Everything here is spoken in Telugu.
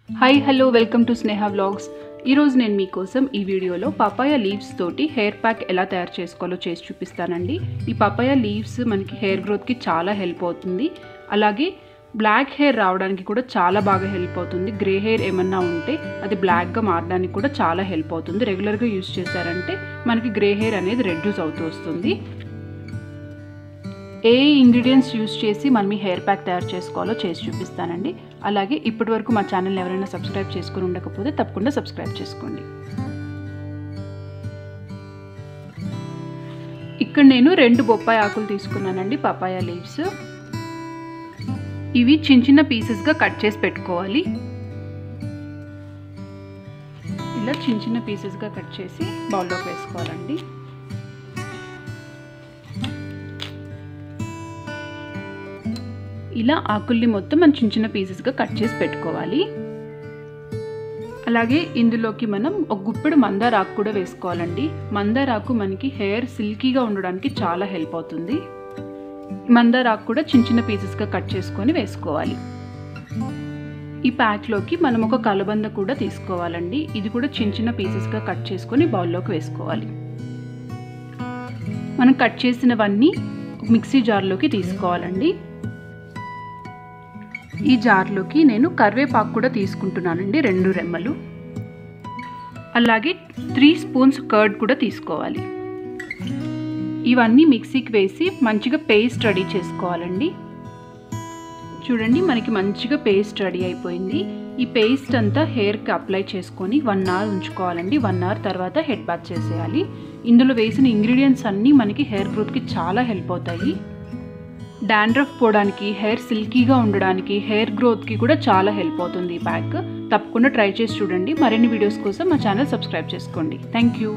Hi hello welcome to Sneha vlogs. ఈరోజు నేను మీకోసం ఈ వీడియోలో పపాయ లీవ్స్ తోటి హెయిర్ ప్యాక్ ఎలా తయారు చేసుకోవాలో చేసి చూపిస్తానండి. ఈ పపాయ లీవ్స్ మనకి హెయిర్ గ్రోత్కి చాలా హెల్ప్ అవుతుంది. అలాగే బ్లాక్ హెయిర్ రావడానికి కూడా చాలా బాగా హెల్ప్ అవుతుంది. గ్రే హెయిర్ ఏమన్నా ఉంటే అది బ్లాక్గా మారడానికి కూడా చాలా హెల్ప్ అవుతుంది. రెగ్యులర్గా యూజ్ చేశారంటే మనకి గ్రే హెయిర్ అనేది రెడ్యూస్ అవుతూ వస్తుంది. ఏ ఇంగ్రీడియంట్స్ యూజ్ చేసి మనం ఈ హెయిర్ ప్యాక్ తయారు చేసుకోవాలో చేసి చూపిస్తానండి. అలాగే ఇప్పటి వరకు మా ఛానల్ని ఎవరైనా సబ్స్క్రైబ్ చేసుకుని ఉండకపోతే తప్పకుండా సబ్స్క్రైబ్ చేసుకోండి. ఇక్కడ నేను 2 బొప్పాయి ఆకులు తీసుకున్నానండి, పపాయ లీవ్స్. ఇవి చిన్న చిన్న పీసెస్గా కట్ చేసి పెట్టుకోవాలి. ఇలా చిన్న చిన్న పీసెస్గా కట్ చేసి బౌల్లోకి వేసుకోవాలండి. ఇలా ఆకుల్ని మొత్తం మనం చిన్న చిన్న పీసెస్గా కట్ చేసి పెట్టుకోవాలి. అలాగే ఇందులోకి మనం ఒక గుప్పెడు మందార ఆకు కూడా వేసుకోవాలండి. మందార ఆకు మనకి హెయిర్ సిల్కీగా ఉండడానికి చాలా హెల్ప్ అవుతుంది. మందార ఆకు కూడా చిన్న చిన్న పీసెస్గా కట్ చేసుకొని వేసుకోవాలి. ఈ ప్యాక్లోకి మనం ఒక కలబంద కూడా తీసుకోవాలండి. ఇది కూడా చిన్న చిన్న పీసెస్గా కట్ చేసుకొని బౌల్లోకి వేసుకోవాలి. మనం కట్ చేసినవన్నీ మిక్సీ జార్లోకి తీసుకోవాలండి. ఈ జార్లోకి నేను కరివేపాకు కూడా తీసుకుంటున్నానండి, 2 రెమ్మలు. అలాగే 3 స్పూన్స్ కర్డ్ కూడా తీసుకోవాలి. ఇవన్నీ మిక్సీకి వేసి మంచిగా పేస్ట్ రెడీ చేసుకోవాలండి. చూడండి, మనకి మంచిగా పేస్ట్ రెడీ అయిపోయింది. ఈ పేస్ట్ అంతా హెయిర్కి అప్లై చేసుకొని 1 అవర్ ఉంచుకోవాలండి. 1 అవర్ తర్వాత హెడ్ బాత్ చేసేయాలి. ఇందులో వేసిన ఇంగ్రీడియంట్స్ అన్నీ మనకి హెయిర్ గ్రోత్కి చాలా హెల్ప్ అవుతాయి. డాండ్రఫ్ పోవడానికి, హెయిర్ సిల్కీగా ఉండడానికి, హెయిర్ గ్రోత్కి కూడా చాలా హెల్ప్ అవుతుంది ఈ ప్యాక్. తప్పకుండా ట్రై చేసి చూడండి. మరిన్ని వీడియోస్ కోసం మా ఛానల్ సబ్స్క్రైబ్ చేసుకోండి. Thank you.